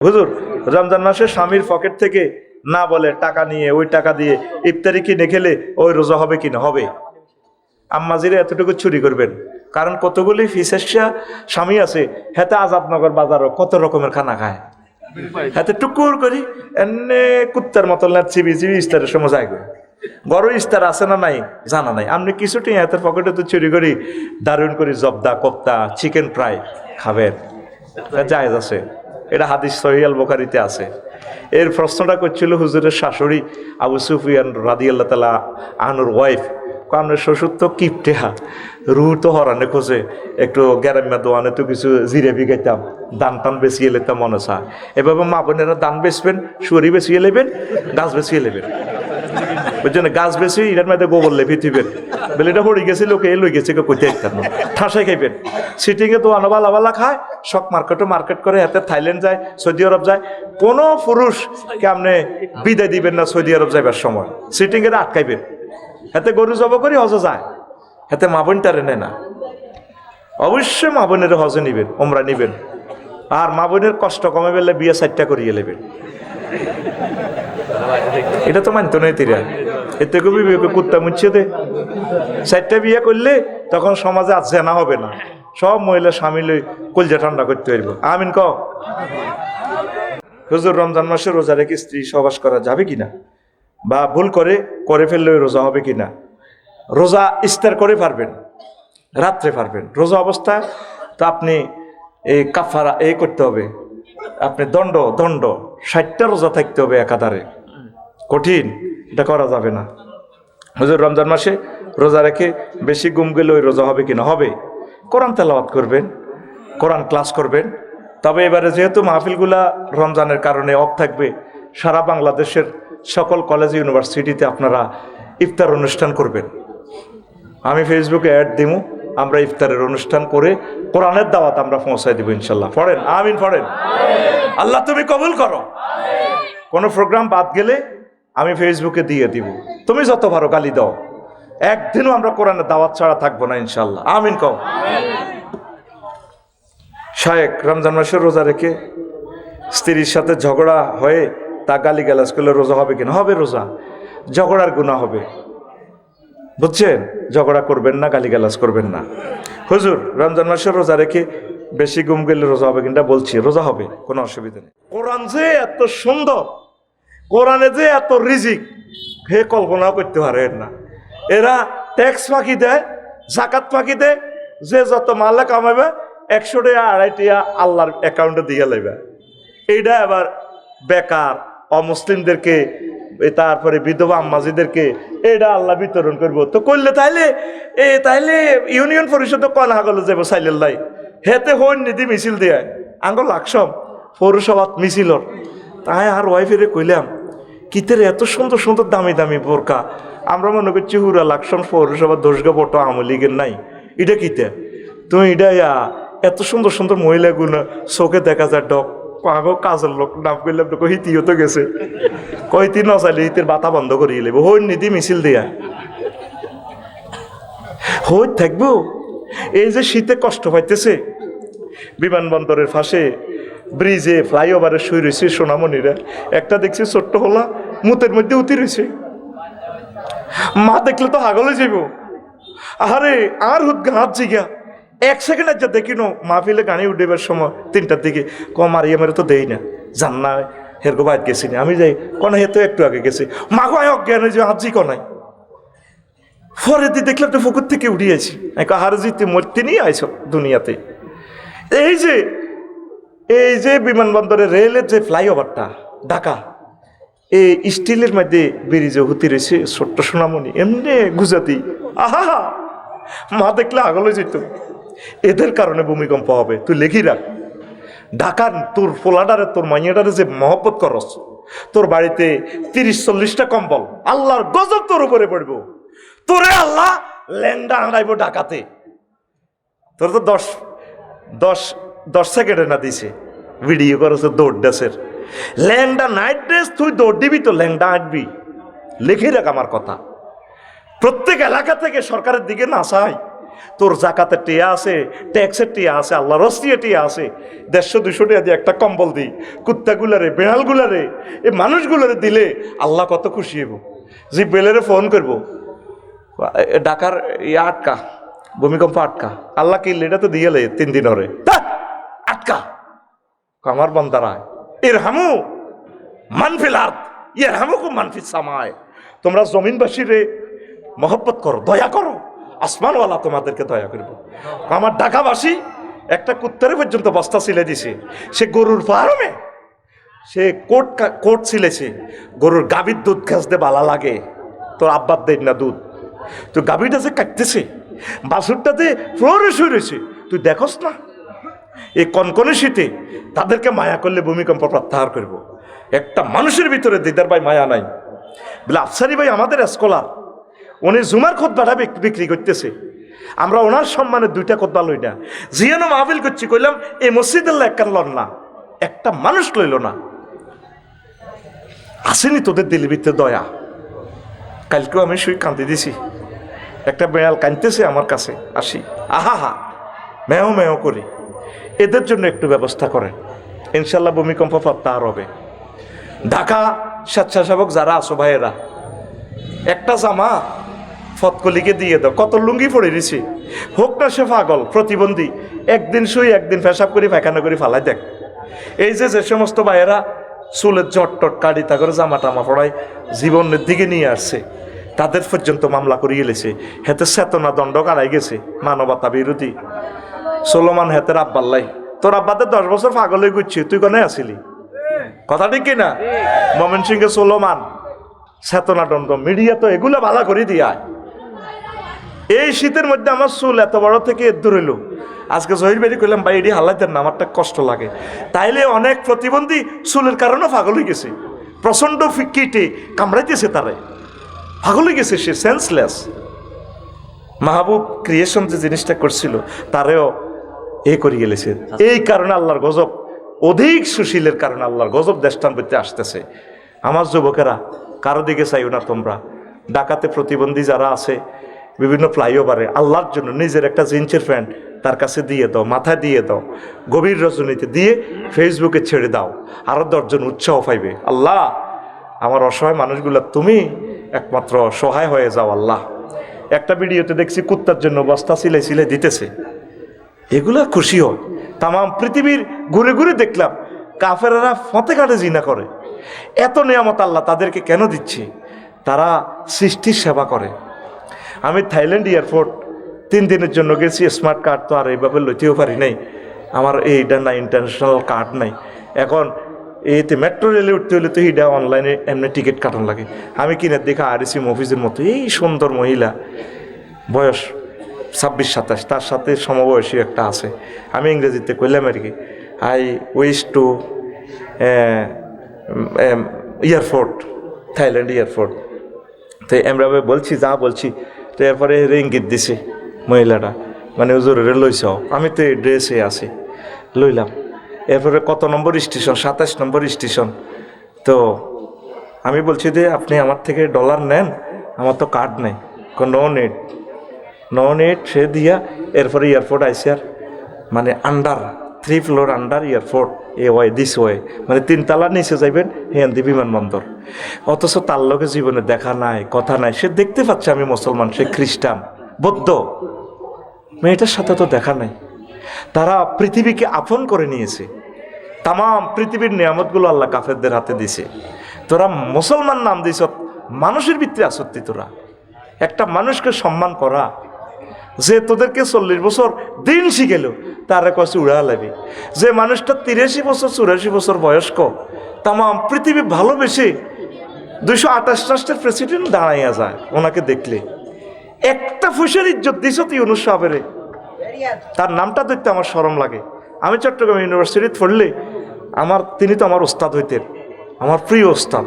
হুজুর, রমজান মাসে স্বামীর পকেট থেকে না বলে টাকা নিয়ে ওই টাকা দিয়ে ইফতারি কিনে খেলে ওই রোজা হবে কিনা? হবে। আম্মাজিরা এতটুকু চুরি করবেন, কারণ কতগুলি ফিসেসা স্বামী আছে, হেতে আজাদনগর বাজারও কত রকমের খানা খায়, হাতে টুকুর করি এনে কুত্তার মতো চিবি চিবি ইস্তারের সময় যায় বড় ইস্তার আছে না নাই জানা নাই, আপনি কিছুটি হাতের পকেটে তো চুরি করি দারুণ করি জবদা কোপ্তা চিকেন ফ্রাই খাবেন, জায়েজ আছে। এটা হাদিস সহিহ আল বুখারীতে আছে। এর প্রশ্নটা করছিল হুজুরের শাশুড়ি আবু সুফিয়ান রাদিয়াল্লাহু তাআলা আনহুর ওয়াইফ, আপনার শ্বশুর তো কিপটেহা, রু তো হরানে খোঁজে, একটু গ্যারাম্যা দোয়ানে তো কিছু জিরেবি গাইতাম, দান টান বেশিয়ে লেতাম মনে চায়। এভাবে মা বোনেরা দান বেচবেন, সুরি বেশিয়ে নেবেন, গাছ বেশিয়ে নেবেন, বুঝছেন? গাছ বেশি এটার মধ্যে গোবর লেপি দিবেন, বলে এটা হয়ে গেছে লোকে লই গেছে কেউ কইতে একটার না, ঠাসাই খাইবেন। সিটিংয়ে দোয়ানো বালা খায়, শখ মার্কেট করে, হাতে থাইল্যান্ড যায়, সৌদি আরব যায়। কোনো পুরুষকে আপনি বিদায় দিবেন না সৌদি আরব যাইবার সময়, সিটিংয়ে আটকাইবেন। হাতে গরু জব করি হজে যায়, হাতে মা বোন টারে নেয় না। অবশ্যই মা বোনের হজে নিবেন, ওমরা নিবেন, আর মা বোনের কষ্ট কমে বেলে বিয়ে 4টা করিয়ে নেবেন। এটা তো মানতো নয় তিরা, এতে কবি কুত্তা মুচ্ছে দে। 4টা বিয়ে করলে তখন সমাজে আর জেনা হবে না, সব মহিলা স্বামী লই কলজা ঠান্ডা করতে পারব। আমিন ক হুজুর, রমজান মাসে রোজা রেখে স্ত্রী সহবাস করা যাবে কিনা, বা ভুল করে ফেললে রোজা হবে কিনা? রোজা ইফতার করে পারবেন, রাত্রে পারবেন। রোজা অবস্থায় তো আপনি এই কাফারা করতে হবে, আপনি দণ্ড 60টা রোজা থাকতে হবে একাধারে, কঠিন, এটা করা যাবে না। হুজুর, রমজান মাসে রোজা রেখে বেশি ঘুম গেলে ওই রোজা হবে কিনা? হবে। কোরআন তেলাওয়াত করবেন, কোরআন ক্লাস করবেন। তবে এবারে যেহেতু মাহফিলগুলা রমজানের কারণে অফ থাকবে, সারা বাংলাদেশের সকল কলেজ ইউনিভার্সিটিতে আপনারা ইফতার অনুষ্ঠান করবেন। আমি ফেসবুকে অ্যাড দিব, আমরা ইফতারের অনুষ্ঠান করে কোরআনের দাওয়াত আমরা পৌঁছায় দিব ইনশাল্লাহ। পড়েন আমিন, পড়েন। আল্লাহ তুমি কবুল করো। কোনো প্রোগ্রাম বাদ গেলে আমি ফেসবুকে দিয়ে দিব, তুমি যত ভালো গালি দাও, একদিনও আমরা কোরআনের দাওয়াত ছাড়া থাকবো না ইনশাল্লাহ। আমিন কও। শায়েক রমজান মাসে রোজা রেখে স্ত্রীর সাথে ঝগড়া হয়ে তা গালি গালাজ করলে রোজা হবে কিনা? হবে। রোজা ঝগড়ার গুনাহ হবে, বুঝছেন? ঝগড়া করবেন না, গালি গালাজ করবেন না। হুজুর, রমজান মাসে রোজা রেখে বেশি ঘুম গেলে রোজা হবে কিনা? বলছি রোজা হবে, কোনো অসুবিধা নেই। কোরআন যে এত সুন্দর, কোরআনে যে এত রিজিক, হে কল্পনাও করতে পারেন না। এরা ট্যাক্স ফাঁকি দেয়, জাকাত ফাঁকি দেয়, যে যত মালে কামাবে 100 টাকা 250 টাকা আল্লাহর অ্যাকাউন্টে দিয়ে লাইবে। এইটা আবার বেকার অমুসলিমদেরকে, তারপরে বিধবা আম্মাজিদেরকে এটা আল্লাহ বিতরণ করবো। তো করলে তাইলে ইউনিয়ন পরিষদ কনা গেল যাবো সাইলেল্লাই, হেতে হন নিধি মিছিল দিয়ে আঙ্গ লাগসম পৌরসভাত মিছিলর। তাই আর ওয়াইফেরে কইলাম, কিতের এত সুন্দর সুন্দর দামি দামি বোরকা, আমরা মনে করছি হুরা লাগসম পৌরসভা দোষগা বটো আমলিগের নাই, এটা কিতে তুমি এটা এত সুন্দর সুন্দর মহিলাগুলো চোখে দেখা যায় ডক পাগো কাজের লোক নাম করলাম তো হিতিও তো গেছে, কইতি নচাইলে হিতের বাতা বন্ধ করিয়ে লেব, হই নিধি মিছিল দিয়া হই থাকবো। এই যে শীতে কষ্ট পাইতেছে, বিমানবন্দরের পাশে ব্রিজে ফ্লাইওভারে শুয়ে রয়েছে সোনামণিরা, একটা দেখছি ছোট্ট হলা মুতের মধ্যে উতি রয়েছে, মা দেখলে তো হাগলে যাইব। আরে আর হাত জিগা 1 সেকেন্ড যা দেখি নো মাহফিলে গাড়ি উঠেবার সময় 3টার দিকে মারিয়ামের তো দেই না, জান না হেরগো বাইর গেছি না, আমি যাই কনা হে তো একটু আগে গেছি, মাগো অজ্ঞান যে হাত জি কনাই পরে দিয়ে দেখলাম তো পুকুর থেকে উঠিয়েছি, হার জিতে মরতে নিয়ে আইস দুনিয়াতে। এই যে বিমানবন্দরের রেলের যে ফ্লাইওভারটা ঢাকা, এই স্টিলের মধ্যে ব্রিজে হুতি রয়েছে ছোট্ট সোনামণি, এমনি গুজাতি, আহা মা দেখলে আগলে যেত। এদের কারণে ভূমিকম্প হবে, তুই লেখি রাখ। ঢাকার তোর পোলাডারে তোর মাইয়াডারে যে মহব্বত করস, তোর বাড়িতে 30-40টা কম্বল, আল্লাহর গজব তোর উপরে পড়বো, তোরে আল্লাহ ল্যাংডা আড়াইব ঢাকাতে। তোর তো 10 সেকেন্ডে না দিছে ভিডিও করছে দৌড় ড্রেসের, ল্যাংডা নাইট ড্রেস তুই দৌড় দিবি তো ল্যাংডা আঁটবি। লিখে রাখ আমার কথা, প্রত্যেক এলাকা থেকে সরকারের দিকে না চাই তোর জাকাতের টিয়া আছে, ট্যাক্সের টিয়া আছে, আল্লাহ রস্তিয়ে টিয়া আছে, 150-200 টাকা দিয়ে একটা কম্বল দিই কুত্তাগুলারে, বেড়ালগুলারে, এই মানুষগুলারে দিলে আল্লাহ কত খুশি হইব। যে বেলেরে ফোন করবো, ঢাকার আটকা, ভূমিকম্প আটকা, আল্লাহ কি এটা তো দিয়ে 3 দিন ওরে আটকা। আমার বন্দারা ইরহামু মানফিল আরদ ইয়ারহামুকুম মানফিস সামায়, তোমরা জমিনবাসীরে মহব্বত করো, দয়া করো, আসমানওয়ালা তোমাদেরকে দয়া করবো। আমার ঢাকাবাসী একটা কুত্তারে পর্যন্ত বস্তা ছিলে দিছে, সে গরুর ফার্মে সে কোট ছিলেছে, গরুর গাভীর দুধ খাসতে বালা লাগে, তোর আব্বার দেয় না দুধ, তো গাভীটা যে কাটতেছে, বাছুরটাতে ফ্লোরে শুয়ে রয়েছে, তুই দেখোস না? এই কনকনে শীতে তাদেরকে মায়া করলে ভূমিকম্প প্রত্যাহার করব। একটা মানুষের ভিতরে দিদার ভাই মায়া নাই বলে আফসারি ভাই আমাদের স্কলার, উনি জুমার খুতবাটা বিক্রি করতেছে, আমরা ওনার সম্মানে 2টা খুতবা লই না, জিয়ানো মাহফিল করছি, কইলাম এই মসজিদের একটা লন না, একটা মানুষ লইল না। আসেনি তোদের দিলের ভিতরে দয়া? কালকেও আমি শুই কান্দি দিছি, একটা বেড়াল কাঁদতেছে আমার কাছে, আসি আহা হা মেও মেও করি। এদের জন্য একটু ব্যবস্থা করেন, ইনশাল্লাহ ভূমিকম্প প্রত্যাহার হবে। ঢাকা স্বেচ্ছাসেবক যারা আছো ভাইয়েরা, একটা জামা ফতকলিকে দিয়ে দাও, কত লুঙ্গি পড়ে দিছি, হোক না সে পাগল প্রতিবন্ধী, একদিন শুই একদিন পেশাব করি পায়খানা করি ফালাই দেখ। এই যে সমস্ত ভাইয়েরা চুলের জটটট কাটি তা করে জামা টামা পড়ায় জীবনের দিকে নিয়ে আসছে, তাদের পর্যন্ত মামলা করিয়ে গেছে, হেতে চেতনা দণ্ড কারাই গেছে, মানবতা বিরোধী। সোলোমান হেতের আব্বাল্লাই, তোর আব্বাদের 10 বছর পাগল হয়ে ঘুরছি, তুই কোনে আসিলি? কথা ঠিক কিনা? ময়মন সিংহে সোলোমান, চেতনা দণ্ড, মিডিয়া তো এগুলো ভালো করে দিয়া। এই শীতের মধ্যে আমার চুল এত বড় থেকে দূর হইল, আজকে জহির বেরি করলাম ভাই এটি হাল্লাই দেন না, আমারটা কষ্ট লাগে। তাইলে অনেক প্রতিবন্ধী চুলের কারণে পাগল হয়ে গেছে, প্রচন্ড কিটে কামড়াইতেছে, তারে পাগল হয়ে গেছে, সে সেন্সলেস। মাহবুব ক্রিয়েশন যে জিনিসটা করছিল তারেও করিয়ে গেলেছে। এই কারণে আল্লাহর গজব, অধিক সুশীলের কারণে আল্লাহর গজব দেশটান করতে আসতেছে। আমার যুবকেরা, কারো দিকে চাইও না তোমরা, ঢাকাতে প্রতিবন্ধী যারা আছে বিভিন্ন ফ্লাইওভারে, আল্লাহর জন্য নিজের একটা জিন্সের প্যান্ট তার কাছে দিয়ে দাও, মাথায় দিয়ে দাও, গভীর রজনীতে দিয়ে ফেসবুকে ছেড়ে দাও, আরও 10 জন উৎসাহ পাইবে। আল্লাহ আমার অসহায় মানুষগুলো তুমি একমাত্র সহায় হয়ে যাও আল্লাহ। একটা ভিডিওতে দেখছি কুত্তার জন্য বস্তা সিলাই সিলাই দিতেছে, এগুলা খুশি হয়। তাম পৃথিবীর ঘুরে ঘুরে দেখলাম কাফেররা ফতে কাটে জিনা করে। এত নিয়ামত আল্লাহ তাদেরকে কেন দিচ্ছে? তারা সৃষ্টির সেবা করে। আমি থাইল্যান্ড এয়ারপোর্ট 3 দিনের জন্য গেছি, স্মার্ট কার্ড তো আর এইভাবে লইতেও পারি নাই, আমার এইটা নাই, ইন্টারন্যাশনাল কার্ড নাই। এখন এইতে মেট্রো রেলে উঠতে হলে তো এইটা অনলাইনে এমনি টিকিট কাটানো লাগে। আমি কিনে দেখা আরএসি মফিজের মতো এই সুন্দর মহিলা, বয়স 26-27, তার সাথে সমবয়সী একটা আছে। আমি ইংরেজিতে কইলাম আর কি, I wish to airport, Thailand airport. তো আমরা বলছি যা বলছি, তো এরপরে ইঙ্গিত দিছে মহিলাটা, মানে হুজুরে লইছ, আমি তো এই ড্রেসে আছি, লইলাম। এরপরে কত নম্বর স্টেশন? 27 নম্বর স্টেশন। তো আমি বলছি যে আপনি আমার থেকে ডলার নেন, আমার তো কার্ড নেই। নো নেট সে দিয়া এরপরে এয়ারপোর্ট আইসি, আর মানে under 3 floor under airport, this way, মানে 3 তলার নিচে যাইবেন হেন্দি বিমানবন্দর। অথচ তার লোকে জীবনে দেখা নাই, কথা নাই, সে দেখতে পাচ্ছে আমি মুসলমান, সে খ্রিস্টান, বৌদ্ধ, মেয়েটার সাথে তো দেখা নাই। তারা পৃথিবীকে আপন করে নিয়েছে, তাম পৃথিবীর নিয়ামতগুলো আল্লাহ কাফেরদের হাতে দিছে। তোরা মুসলমান নাম দিস, মানুষের ভিতরে আসত্তি। তোরা একটা মানুষকে সম্মান করা, যে তোদেরকে 40 বছর দিন শিখেল তারা কাছে উড়া লাগবে। যে মানুষটা 83 বছর 84 বছর বয়স্ক, তাম পৃথিবী ভালোবেসে 228 রাষ্ট্রের প্রেসিডেন্ট দাঁড়াইয়া যায় ওনাকে দেখলে। একটা ফুসের ইজ্জত দিস তুই ইউনুস সাহেবের, তার নামটা দেখতে আমার শরম লাগে। আমি চট্টগ্রাম ইউনিভার্সিটিতে পড়লে তিনি তো আমার ওস্তাদ হইতেন, আমার প্রিয় ওস্তাদ।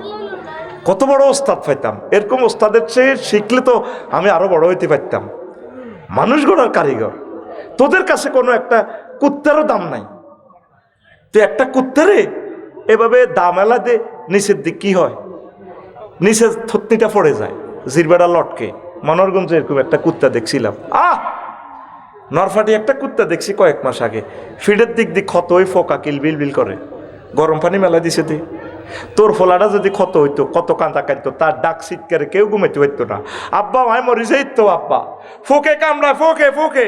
কত বড় ওস্তাদ পাইতাম, এরকম ওস্তাদের চেয়ে শিখলে তো আমি আরো বড় হইতে পারতাম। মানুষ গড়ার কারিগর। তোদের কাছে কোনো একটা কুত্তারও দাম নাই। তো একটা কুত্তারে এভাবে দাম এলা দে, নিচের দিক কি হয়, নিচে থতনিটা পড়ে যায়, জিরবাটা লটকে। মনোরগঞ্জে এরকম একটা কুত্তা দেখছিলাম, নরফাটি একটা কুত্তা দেখছি কয়েক মাস আগে, ফিডের দিক দিক ক্ষত হয়ে ফোকা কিলবিল বিল করে, গরম পানি মেলা দিছে দি। তোর ফোলাটা যদি ক্ষত হইতো, কত কাঁদা কাঁদতো, তার ডাক চিৎকারে কেউ ঘুমাইতে পারতো না। আব্বা মায় মরি যাইতো, আব্বা ফোকে কামড়ায়, ফোকে ফোকে।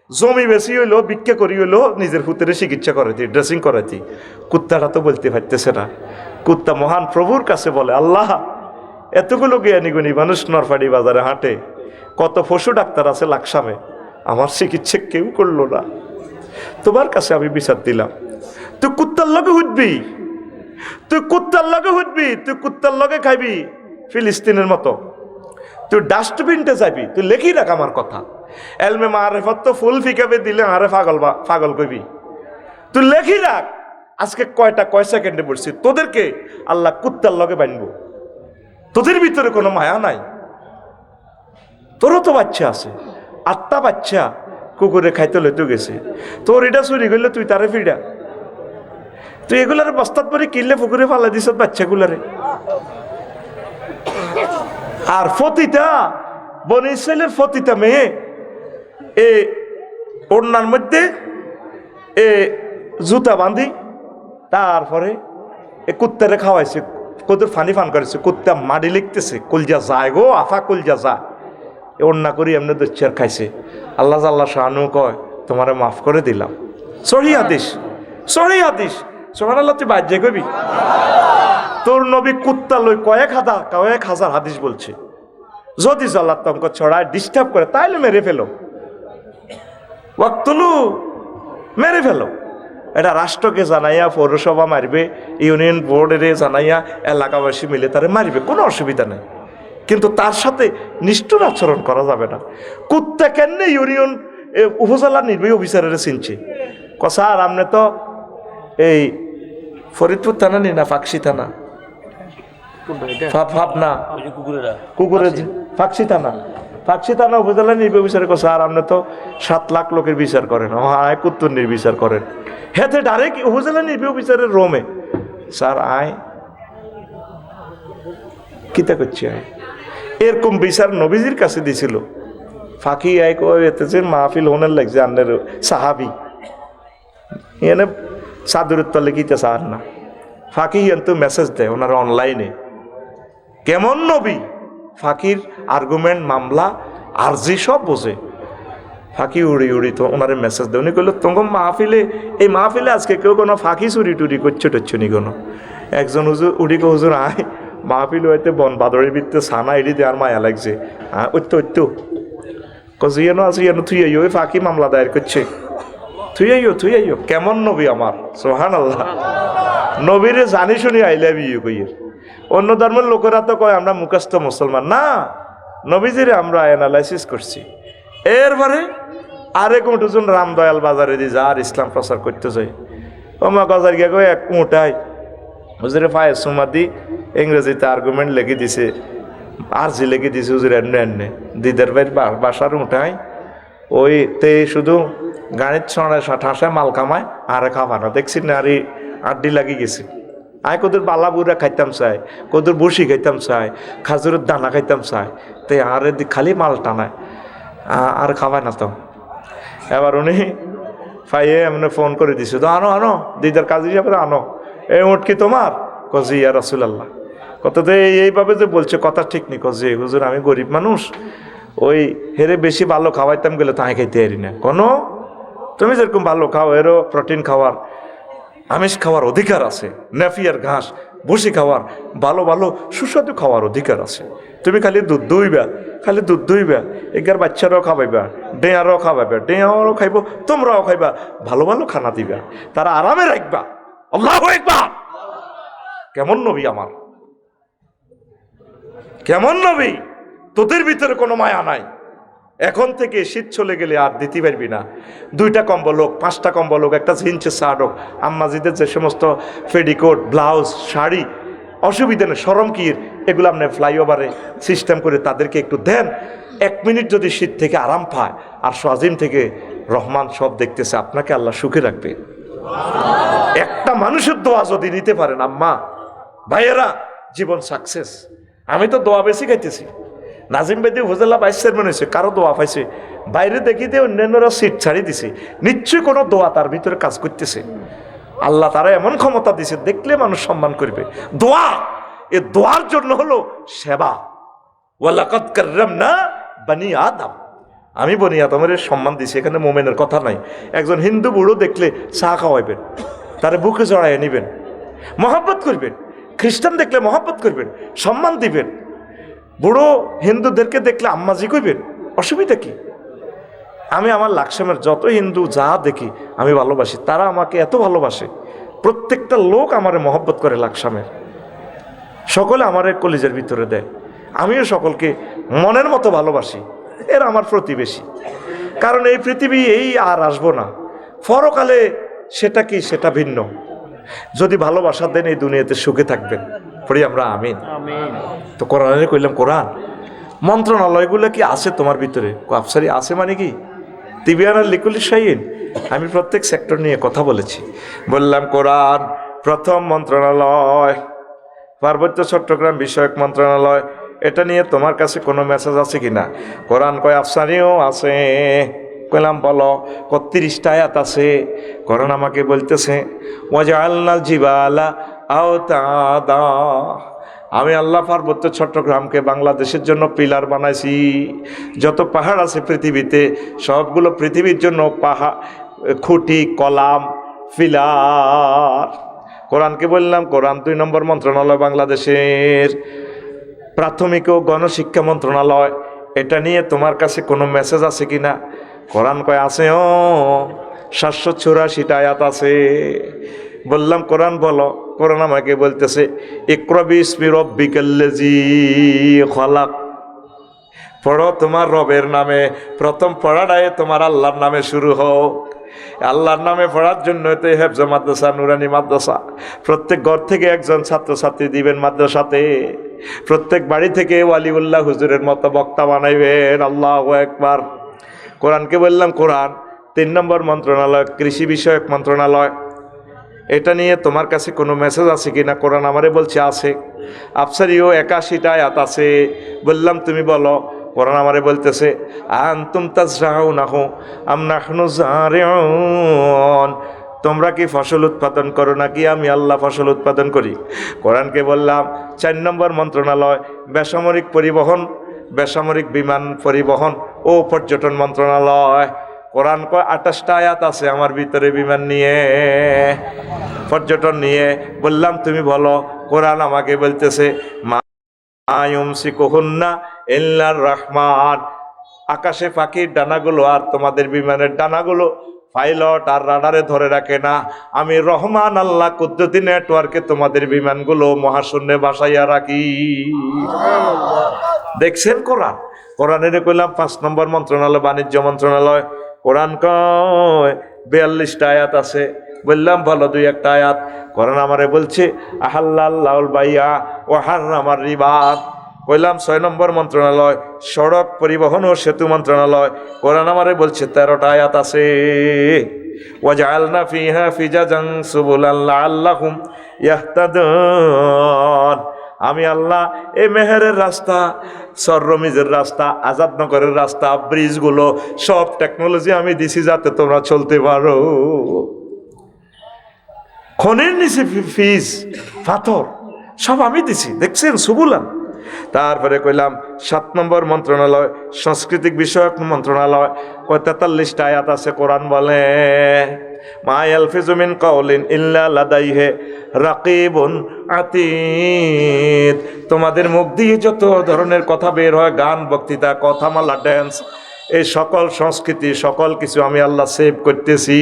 জমি বেশি হইলো, ভিক্ষা করি হইলো, নিজের পুত্রে চিকিৎসা করাইতি, ড্রেসিং করাইতি। কুত্তাটা তো বলতে পারতেছে না। কুত্তা মহান প্রভুর কাছে বলে, আল্লাহ এতগুলো জ্ঞানী গুণী মানুষ নরফাড়ি বাজারে হাঁটে, কত পশু ডাক্তার আছে লাকসামে, আমার চিকিৎসা কেউ করলো না, তোমার কাছে আমি বিচার দিলাম। তুই কুত্তার লগে উঠবি, তুই কুত্তার লগে উঠবি, তুই কুত্তার লগে খাইবি ফিলিস্তিনের মতো, তুই ডাস্টবিনটা যাবি, তুই লেখি রাখ আমার কথা। এলমে মারেফত তো ফুল ফিকাবে দিলে আরে পাগল কইবি, তুই লেখি রাখ। আজকে কয় সেকেন্ডে বলছি, তোদেরকে আল্লাহ কুত্তার লগে বানবো, তোদের ভিতরে কোনো মায়া নাই। তোরও তো বাচ্চা আছে, 8টা বাচ্চা কুকুরে খাইতে লইতে গেছে, তোর এটা চুরি করলে তুই তারে ফিডা, তুই এগুলারে বস্তাত পরে কিনলে পুকুরে ফালা দিস বাচ্চাগুলারে। আর ফতিতা বনি ইসরাইলের ফতিতা মেয়ে এ ওড়নার মধ্যে এ জুতা বাঁধি, তারপরে এ কুত্তারে খাওয়াইছে, কত ফানি ফান করেছে, কুত্তা মাটি লিখতেছে, কুলজা যায় গো আফা কুলজা যায়, ওড়না করি এমনি দচ্চার খাইছে। আল্লাহ আল্লাহ শাহানু কয় তোমারে মাফ করে দিলাম। সহি হাদিস, সহি হাদিস, সুবহানাল্লাহ। তুই বাজ্যে কবি, তোর নবী কুত্তা লই কয়েক হাজার হাদিস বলছে। যদি আল্লাহ তোমাকে ছড়ায় ডিস্টার্ব করে তাইলে মেরে ফেলো, ওয়াক্তুলু, মেরে ফেলো। এটা রাষ্ট্রকে জানাইয়া, পৌরসভা মারবে, ইউনিয়ন বোর্ডের জানাইয়া, এলাকাবাসী মিলে তারে মারবে, কোনো অসুবিধা নেই, কিন্তু তার সাথে নিষ্ঠুর আচরণ করা যাবে না। কুত্তা কেন ইউনিয়ন উপজেলা নির্বাহী অফিসারের চিনছে, স্যার আপনি তো এই ফরিদপুর থানা নি না ফাঁকশি থানা, না কুকুরের ফাঁকশি থানা, ফাঁকশি থানা উপজেলা নির্বাহী অফিসারে স্যার আপনি তো 7 লাখ লোকের বিচার করেন, হ্যাঁ কুত্তর নির্বিচার করেন। হেতে ডাইরেক্ট উপজেলা নির্বাহী অফিসারের রোমে, স্যার আয় কিতা করছি আয়, এরকম বিচার নবীজির কাছে দিছিল। ফাঁকি আয় এতে যে মাহফিল হোনের লাগছে, আন্নের সাহাবি এনে চাদুরের তলে গীতে চার না, ফাঁকি তো মেসেজ দেয় ওনারা অনলাইনে, কেমন নবী, ফাঁকির আর্গুমেন্ট, মামলা আরজি সব বোঝে। ফাঁকি উড়ি উড়ি তো ওনারে মেসেজ দেয়, উনি কইল তোমার মাহফিলে, এই মাহফিলে আজকে কেউ কোনো ফাঁকি চুরি টুরি করছে টচ্ছে নি কোনো। একজন হুজুর উড়ি গো, হুজুর আয় মাহফিল হইতে বন বাদরের ভিতরে সানা এড়ি দেওয়ার মায়া লাগছে, হ্যাঁ ওইতো কজিয়ানো আছে, ইয়ানো তুই আইও, ওই ফাঁকি মামলা দায়ের করছে, তুই আইও। কেমন নবী আমার, সুবহানাল্লাহ। নবীরে জানি শুনি আইলে বিয়ে কইয়ের। অন্য ধর্মের লোকেরা তো কয় আমরা মুখস্থ মুসলমান, না, নবীজিরে আমরা অ্যানালাইসিস করছি। এরপরে আরেক উঠুজন রামদয়াল বাজারে দিয়ে যা আর ইসলাম প্রচার করতে যাই, ওমা গজার গিয়া কই এক উঠাই হুজুরে ফায়ে সুমা দি ইংরেজিতে আর্গুমেন্ট লেগে দিছে, আরজি লেগে দিছে, হুজুর এনে দিদার ভাই বাসার উঠাই, ওই তে শুধু গাড়ির ছড়ায় ঠাসায় মাল কামায় আরে খাবানো দেখছি না, আর আড্ডি লাগি গেছে। আয় কদুর বালা বুড়া খাইতাম চাই, কদুর বসি খাইতাম চাই, খাজুরের দানা খাইতাম চাই, তাই আরে খালি মাল টানায় আর খাবায় না তো। এবার উনি ফাইয়ে এমনি ফোন করে দিছে, তো আনো দিদার কাজ হিসাবে আনো, এই উঠ কি তোমার, কজি ইয়া রাসূলুল্লাহ। কত তো এইভাবে যে বলছে কথা ঠিক নেই, কজি হুজুর আমি গরিব মানুষ, ওই হেরে বেশি ভালো খাওয়াইতাম গেলে তাই খাইতে পারি না, কোনো তুমি যেরকম ভালো খাও এরও প্রোটিন খাওয়ার, আমিষ খাওয়ার অধিকার আছে, নেফিয়ার ঘাস বসি খাওয়ার, ভালো ভালো সুস্বাদু খাওয়ার অধিকার আছে। তুমি খালি দুধ দুইবা, এগার বাচ্চারাও খাওয়াইবা, ডেয়ারও খাওয়াইবা, ডেয়ারও খাইব, তোমরাও খাইবা, ভালো ভালো খানা দিবা, তারা আরামে রাখবা। আল্লাহু আকবার। কেমন নবী আমার, কেমন নবী, তোদের ভিতরে কোনো মায়া নাই। এখন থেকে শীত চলে গেলে আর দিতে পারবি না, 2টা কম্বল হোক, 5টা কম্বল হোক, একটা জিন্সের শার্ট হোক, আম্মাজিদের যে সমস্ত পেডিকোট, ব্লাউজ, শাড়ি, অসুবিধা নেই, শরম কি, এগুলো আপনি ফ্লাইওভারে সিস্টেম করে তাদেরকে একটু দেন। 1 মিনিট যদি শীত থেকে আরাম পায়, আর সোয়াজিম থেকে রহমান সব দেখতেছে, আপনাকে আল্লাহ সুখে রাখবে। একটা মানুষের দোয়া যদি নিতে পারেন আম্মা ভাইয়েরা, জীবন সাকসেস। আমি তো দোয়া বেশি খাইতেছি, নাজিম বেদি উপজেলা ভাইস চেয়ারম্যান হয়েছে, কারো দোয়া পাইছে, বাইরে দেখি দিয়ে অন্যান্যরা সিট ছাড়ি দিছে, নিশ্চয়ই কোনো দোয়া তার ভিতরে কাজ করতেছে। আল্লাহ তারা এমন ক্ষমতা দিছে, দেখলে মানুষ সম্মান করবে। দোয়া, এ দোয়ার জন্য হলো সেবা। ওয়ালাকাদ কাররামনা বানি আদম, আমি বনি আদমের সম্মান দিছি, এখানে মোমেনের কথা নাই। একজন হিন্দু বুড়ো দেখলে চা খাওয়াইবেন, তারে বুকে জড়াইয়া নিবেন, মহব্বত করবেন। খ্রিস্টান দেখলে মহব্বত করবেন, সম্মান দিবেন। বুড়ো হিন্দুদেরকে দেখলে আম্মাজি কইবেন, অসুবিধা কি? আমি আমার লাকসামের যত হিন্দু যা দেখি আমি ভালোবাসি, তারা আমাকে এত ভালোবাসে, প্রত্যেকটা লোক আমারে মহব্বত করে। লাকসামের সকলে আমার কলিজের ভিতরে দেয়, আমিও সকলকে মনের মতো ভালোবাসি। এরা আমার প্রতিবেশী, কারণ এই পৃথিবী এই আর আসবো না, পরকালে সেটা কি সেটা ভিন্ন। যদি ভালোবাসা দেন এই দুনিয়াতে সুখে থাকবেন, পড়ি আমরা আমিন। তো কোরআনে কইলাম, কোরআন মন্ত্রণালয়গুলো কি আছে তোমার ভিতরে? আফসারি আছে মানে কি? তিবিয়ানার লিকুলি শাইন, আমি প্রত্যেক সেক্টর নিয়ে কথা বলেছি। বললাম কোরআন প্রথম মন্ত্রণালয় পার্বত্য চট্টগ্রাম বিষয়ক মন্ত্রণালয়, এটা নিয়ে তোমার কাছে কোনো মেসেজ আছে কিনা? কোরআন কয় আফসারিও আছে। কইলাম বলো, ৩১টা আয়াত আছে। কোরআন আমাকে বলতেছে ওয়াজআলনাল জিবালা আওতাদা, আমি আল্লাহ পার্বত্য চট্টগ্রামকে বাংলাদেশের জন্য পিলার বানাইছি। যত পাহাড় আছে পৃথিবীতে সবগুলো পৃথিবীর জন্য পাহাড়, খুঁটি, কলাম, পিলার। কোরআনকে বললাম, কোরআন ২ নম্বর মন্ত্রণালয় বাংলাদেশের, প্রাথমিক ও গণশিক্ষা মন্ত্রণালয়, এটা নিয়ে তোমার কাছে কোনো মেসেজ আছে কিনা? কোরআন কয় আছে, ৭৮৪টা আয়াত আছে। বললাম কোরআন বলো। কোরআন আমাকে বলতেছে ইকরা বিসমি রাব্বিকাল্লাযী খলাক, পড়ো তোমার রবের নামে। প্রথম পড়াটাই তোমার আল্লাহর নামে শুরু হোক। আল্লাহর নামে পড়ার জন্য তো হেফজ মাদ্রাসা, নুরানি মাদ্রাসা, প্রত্যেক ঘর থেকে একজন ছাত্রছাত্রী দিবেন মাদ্রাসাতে, প্রত্যেক বাড়ি থেকে ওয়ালিউল্লাহ হুজুরের মতো বক্তা বানাইবেন। আল্লাহু আকবার। কোরআনকে বললাম, কোরআন ৩ নম্বর মন্ত্রণালয় কৃষি বিষয়ক মন্ত্রণালয়, এটা নিয়ে তোমার কাছে কোনো মেসেজ আছে কি না? কোরআন আমারে বলছে আছে। আফসারিও ৮১টা আয়াত আছে। বললাম তুমি বলো। কোরআন আমারে বলতেছে আনতুম তাজরাউনাহু আম নাহনু যারিউন, তোমরা কি ফসল উৎপাদন করো নাকি আমি আল্লাহ ফসল উৎপাদন করি? কোরআনকে বললাম ৪ নম্বর মন্ত্রণালয় বেসামরিক পরিবহন, বেসামরিক বিমান পরিবহন ও পর্যটন মন্ত্রণালয়। কোরআন কয় ২৮টা আয়াত আছে আমার ভিতরে বিমান নিয়ে, পর্যটন নিয়ে। বললাম তুমি বলো। কোরআন আমাকে বলতেছে মা ইউমসিকুহুন্না ইল্লার রহমান, আকাশে পাখির ডানাগুলো আর তোমাদের বিমানের ডানাগুলো পাইলট আর রাডারে ধরে রাখে না, আমি রহমান আল্লাহ কুদ্দুতি নেটওয়ার্কে তোমাদের বিমানগুলো মহাশূন্যে বাসাইয়া রাখি। দেখছেন কোরআন? কোরআনের কইলাম ৫ নম্বর মন্ত্রণালয় বাণিজ্য মন্ত্রণালয়। কোরআন কয় ৪২টা আয়াত আছে। বললাম ভালো ২-১টা আয়াত। কোরআন আমারে বলছে আহাল্লাল্লাহুল বাইয়া ওয়া হাররামার রিবা। কইলাম ৬ নম্বর মন্ত্রণালয় সড়ক পরিবহন ও সেতু মন্ত্রণালয়। কোরআন আমারে বলছে ১৩টা আয়াত আছে। ওয়াজআলনা ফিহা ফিজাজান সুবুলান লাআল্লাহুম ইয়াহতাদুন, আমি আল্লাহ এই মেহেরের রাস্তা, সররমিজের রাস্তা, আজাদনগরের রাস্তা, ব্রিজগুলো সব টেকনোলজি আমি দিছি যাতে তোমরা চলতে পারো। খনির নিচে ফিজ, পাথর সব আমি দিছি, দেখছেন সুবুলান। তারপরে কইলাম ৭ নম্বর মন্ত্রণালয় সাংস্কৃতিক বিষয়ক মন্ত্রণালয়, ৪৩টা আয়াত আছে। কোরআন বলে মা ইয়ালফিজু মিন কাউলিন ইল্লা লাদাইহি রাকিবুন আতীদ, তোমাদের মুখ দিয়ে যত ধরনের কথা বের হয়, গান, বক্তৃতা, কথামালা, ড্যান্স, এই সকল সংস্কৃতি, সকল কিছু আমি আল্লাহ সেভ করতেছি।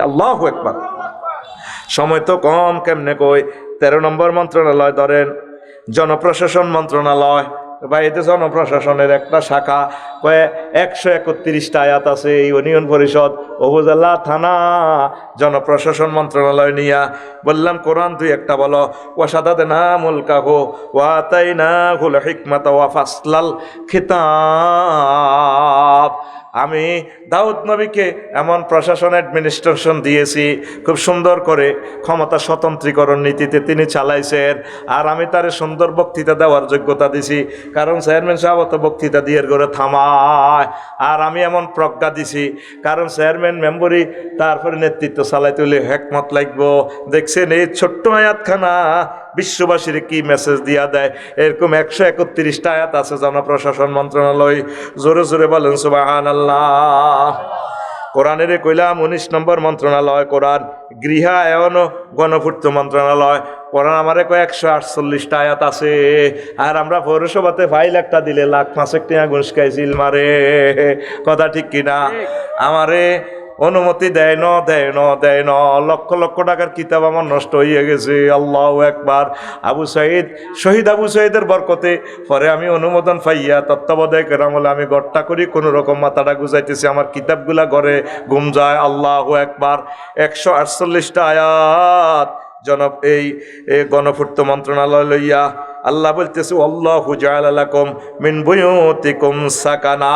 আল্লাহু আকবার। সময় তো কম, কেমনে কই। ১৩ নম্বর মন্ত্রণালয় ধরেন জনপ্রশাসন মন্ত্রণালয়, বা এতে জনপ্রশাসনের একটা শাখা, কয়ে ১৩১টা আয়াত আছে। ইউনিয়ন পরিষদ, উপজেলা, থানা, জনপ্রশাসন মন্ত্রণালয় নিয়া। বললাম কোরআন ২-১টা বলো। ওয়াশাদাদনা মুলকাহু ওয়া আতাইনাহুল হিকমাতা ওয়া ফাসলাল খিতাব, আমি দাউদ নবীকে এমন প্রশাসন অ্যাডমিনিস্ট্রেশন দিয়েছি, খুব সুন্দর করে ক্ষমতা স্বতন্ত্রীকরণ নীতিতে তিনি চালাইছেন, আর আমি তার সুন্দর বক্তৃতা দেওয়ার যোগ্যতা দিছি। কারণ চেয়ারম্যান সাহেব অত বক্তৃতা দিয়ে করে থামায়, আর আমি এমন প্রজ্ঞা দিছি কারণ চেয়ারম্যান মেম্বরই তারপরে নেতৃত্ব চালাইতে হলে হেকমত লাগবো। দেখছেন এই ছোট্ট আয়াতখানা বিশ্ববাসীর কি মেসেজ দিয়া দেয়। এরকম 131টা আয়াত আছে জনপ্রশাসন মন্ত্রণালয়। জোরে জোরে বলেন সুবহানাল্লাহ। কোরআনের কইলাম 19 নম্বর মন্ত্রণালয় কোরআন, গৃহায়ন ও গণপূর্ত মন্ত্রণালয়। কোরআন আমারে কয় 148টা আয়াত আছে, আর আমরা পৌরসভাতে ফাইল একটা দিলে লাখ 5 টাকা ঘুষ খাইছিল মারে। কথা ঠিক কিনা? আমারে অনুমতি দেয় ন, লক্ষ লক্ষ টাকার কিতাব আমার নষ্ট হয়ে গেছে। আল্লাহু আকবার। আবু সাইদ শহীদ আবু সাইদের বরকতে পরে আমি অনুমোদন পাইয়া তত্ত্বাবধায়ক আমলে আমি গড়টা করি, কোনো রকম মাথাটা গুজাইতেছি, আমার কিতাবগুলা ঘরে ঘুম যায়। আল্লাহু আকবার। 148টা আয়াত জনব এই গণপূর্ত মন্ত্রণালয় লইয়া আল্লাহ বলতেছে আল্লাহু জাআলা লাকুম মিন বুয়ুতিকুম সাকানা।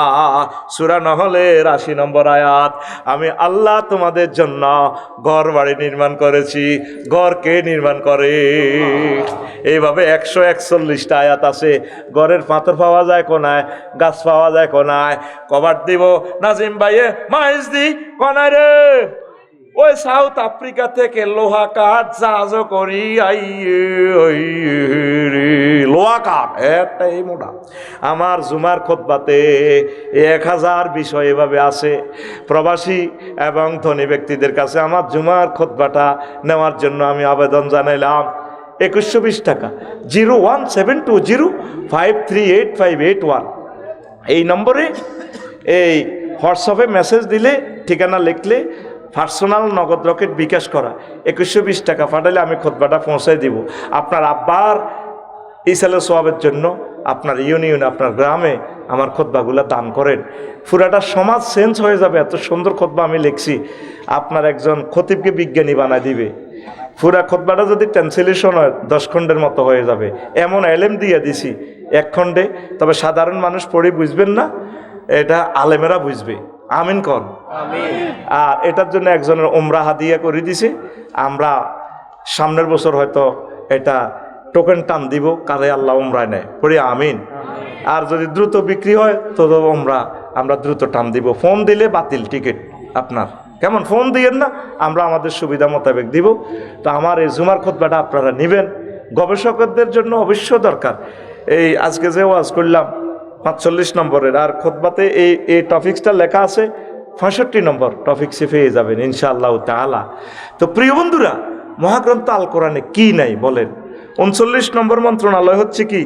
সূরা নহলের 80 নম্বর আয়াত। আমি আল্লাহ তোমাদের জন্য ঘর বাড়ি নির্মাণ করেছি। ঘর কে নির্মাণ করে? এইভাবে 141টা আয়াত আছে। ঘরের পাথর পাওয়া যায় কোনায়, গাছ পাওয়া যায় কোনায়। কভার দিব নাজিম ভাইয়ে মাইজ দি কোনায় রে, ওই সাউথ আফ্রিকা থেকে লোহা কাঠ জাহাজ করি লোহা কাঠ একটা এই মোটা। আমার জুমার খুতবাতে 1000 বিষয় এভাবে আছে। প্রবাসী এবং ধনী ব্যক্তিদের কাছে আমার জুমার খুতবাটা নেওয়ার জন্য আমি আবেদন জানাইলাম। 2120 টাকা 01720538581 এই নম্বরে এই হোয়াটসঅ্যাপে মেসেজ দিলে, ঠিকানা লিখলে, পার্সোনাল নগদ রকেট বিকাশ করা 2120 টাকা পাঠালে আমি খুতবাটা পৌঁছাই দিব। আপনার আব্বার ইসালের সোয়াবের জন্য আপনার ইউনিয়ন, আপনার গ্রামে আমার খুতবাগুলো দান করেন। পুরাটা সমাজ চেঞ্জ হয়ে যাবে। এত সুন্দর খুতবা আমি লিখছি, আপনার একজন খতিবকে বিজ্ঞানী বানায় দিবে। পুরা খুতবাটা যদি ট্রান্সলেশন হয় 10 খণ্ডের মতো হয়ে যাবে। এমন এলেম দিয়ে দিছি 1 খণ্ডে, তবে সাধারণ মানুষ পড়ে বুঝবেন না, এটা আলেমেরা বুঝবে। আমিন কর। আর এটার জন্য একজনের উমরা হাদিয়া করে দিছে। আমরা সামনের বছর হয়তো এটা টোকেন টান দিব, কারে আল্লাহ উমরায় নেয় পড়ি আমিন। আর যদি দ্রুত বিক্রি হয় তো আমরা দ্রুত টান দিব। ফোন দিলে বাতিল টিকিট আপনার। কেমন? ফোন দিয়েন না, আমরা আমাদের সুবিধা মোতাবেক দিব। তো আমার এই জুমার খুতবাটা আপনারা নেবেন। গবেষকদের জন্য অবশ্য দরকার। এই আজকে যে ওয়াজ করলাম 45 নম্বরের, আর খুতবাতে এই টপিক্সটা লেখা আছে 65 নম্বর টপিক্সে পেয়ে যাবেন ইনশাআল্লাহ তাআলা। তো প্রিয় বন্ধুরা, মহাগ্রন্থ আল কোরআনে কি নাই বলেন? 39 নম্বর মন্ত্রণালয় হচ্ছে কি?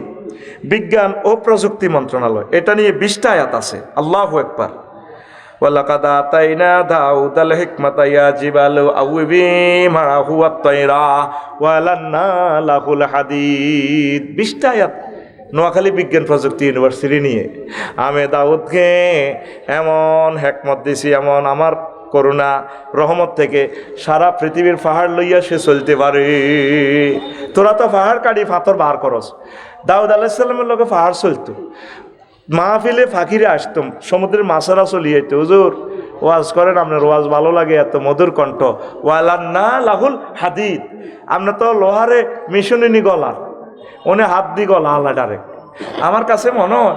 বিজ্ঞান ও প্রযুক্তি মন্ত্রণালয়। এটা নিয়ে 20টা আয়াত আছে। আল্লাহু আকবার। ওয়ালাকাদ আতাইনা দাউদাল হিকমাতা ইয়া জিবালু আউবি মাহু আত-তায়রা ওয়ালান্না লাহুল হাদিদ। 20টা আয়াত নোয়াখালী বিজ্ঞান প্রযুক্তি ইউনিভার্সিটি নিয়ে। আমি দাউদকে এমন হেকমত দিছি, এমন আমার করুণা রহমত থেকে সারা পৃথিবীর পাহাড় লইয়া সে চলতে পারে। তোরা তো পাহাড় কাটি পাথর বার করস। দাউদ আলাইহিস সালামের লোকে পাহাড় চলতো। মাহফিলে ফাঁকিরে আসতাম, সমুদ্রের মাছেরা চলিয়ে যেত। হুজুর ওয়াজ করেন, আপনার ওয়াজ ভালো লাগে, এত মধুর কণ্ঠ। ওয়ালান্না লাহুল হাদিদ। আমরা তো লোহারে মিশনিনি গলার, উনি হাত দি গলা আল্লাহ ডাইরেক্ট। আমার কাছে মনে হয়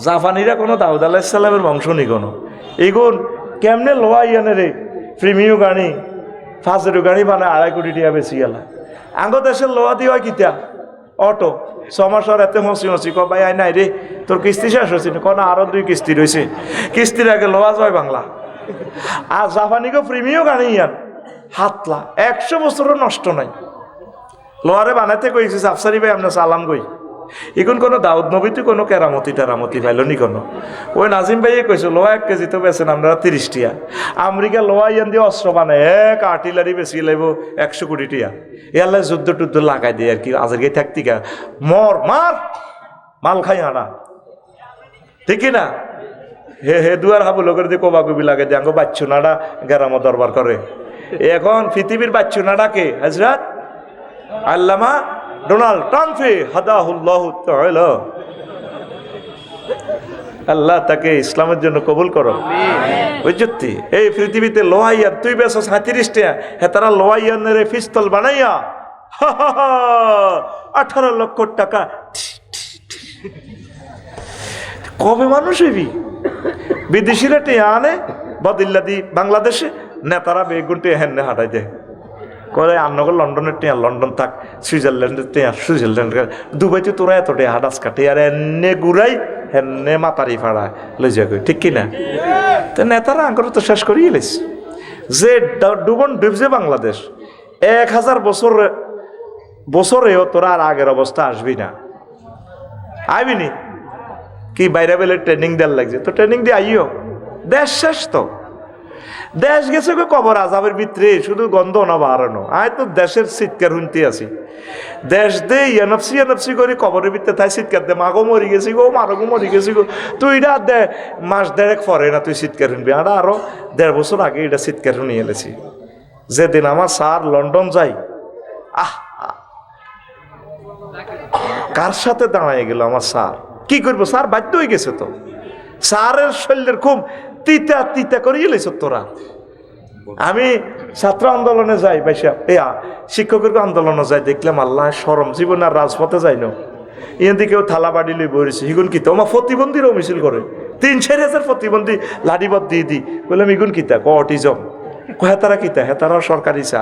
জাপানিরা কোনো দাউদ আলাইহিস সালামের বংশ নি কোনো। এগুন কেমনে লোহা ইয়ানে রে প্রিমিয় গাড়ি, ফাজেরু গাড়ি বানায় 2.5 কোটি টাকা বেশি গেলা। আঙ্গ দেশের লোহা দিয়ে হয় কিতা অটো 6 মাসের এতে হসি ভাই আয় নাই রে, তোর কিস্তি শেষ হয়েছে না? কোনো আরো 2 কিস্তি রয়েছে, কিস্তির আগে লোহা জয় বাংলা। আর জাপানিকে প্রিমিয় গাড়ি ইয়ান হাতলা 100 বছরও নষ্ট নাই। লোহারে বানাইতে কইছে আফসারি ভাই আপনার সালাম কই। এখন কোনো দাউদ নবীতে কোনো কেরামতি পাইল নি কোনো। ওই নাজিম ভাইয়ে কইছে লোহা 1 কেজি তো বেছেন আপনারা 30 টিয়া। আমেরিকা লোহা ইয়ান দিয়ে অস্ত্র বানায় এক আর্টিলারি বেশি লাগবো 100 কোটি টিয়া। ইয়াল্লা যুদ্ধ টুদ্ধ লাগাই দিয়ে আর কি আজকে থাকতি গা মর মার মাল খাই আনা, ঠিক না? হে দুয়ার হাবু লোকের দিয়ে কোবা কবি লাগে দিয়ে আঙ্গ বাচ্চু নাড়া গেরামো দরবার করে। এখন পৃথিবীর বাচ্চু নাড়াকে হাজরাত আল্লামা ডোনাল্ড ট্রাম্পে হাদাহুল্লাহু তাআলা, আল্লাহ তাকে ইসলামের জন্য কবুল করো। বুঝছি এই পৃথিবীতে লোহাইয়ার তুই বেশ 37 টাকা, হে তারা লোহাইয়ানের পিস্তল বানাইয়া 18 লক্ষ টাকা কবে মানুষ হইবি? বিদেশিরা টিয়া আনে বদিল্লাদি বাংলাদেশে, নেতারা বেগুন টিয়া হেন্নে হাঁটাই দেয়, করে আন্নগর লন্ডনের টিয়া লন্ডন থাক, সুইজারল্যান্ডের টিয়া সুইজারল্যান্ড, দুবাইতে তোরা এত টিয়া হাটাস কাটে আর এনে ঘুরাই হেন্নে মাতারি ফাড়ায় লই যা, ঠিক কিনা? তো নেতারা আঙ্কর তো শেষ করিয়ে লেছে। যে ডুবন ডুবছে বাংলাদেশ, 1000 বছরেও তোরা আর আগের অবস্থা আসবি না, আইবিনি। কি বাইরে বেলে ট্রেনিং দেওয়ার লাগছে, তো ট্রেনিং দিয়ে আইও, দেশ শেষ তো। দেশ গেছে কবর আজাবের ভিতরে, শুধু গন্ধ না বাড়ানো। আয় তো দেশের চিৎকার শুনতে আছি, দেশ দে ইয়ানফসি করে কবরের ভিতরে তাই চিৎকার দে, মাগো মরি গেছি গো, মারগো মরি গেছি গো। তুই এটা দে মাস দেড়েক পরে না তুই চিৎকার শুনবি, আর আরো 1.5 বছর আগে এটা চিৎকার শুনিয়ে এলেছি। যেদিন আমার স্যার লন্ডন যাই, কার সাথে দাঁড়ায় গেল আমার স্যার, কি করবো স্যার বাধ্য হয়ে গেছে তো। স্যারের শরীরের খুব তিতা তিতা করিয়ে লেছ তোরা। আমি ছাত্র আন্দোলনে যাই, বাইসা শিক্ষকের আন্দোলনে যাই, দেখলাম আল্লাহ সরম, জীবন আর রাজপথে যাই না। এখান কেউ থালা বাড়ি লই বসেছে, হিগুন কিতা আমার প্রতিবন্ধীরও মিছিল করে, 3-4 প্রতিবন্ধী লাঠিবাদ দিয়ে দিই। বললাম ইগুন কিতা, অটিজম, হেতারা কিতা, হেতারা সরকারি চা,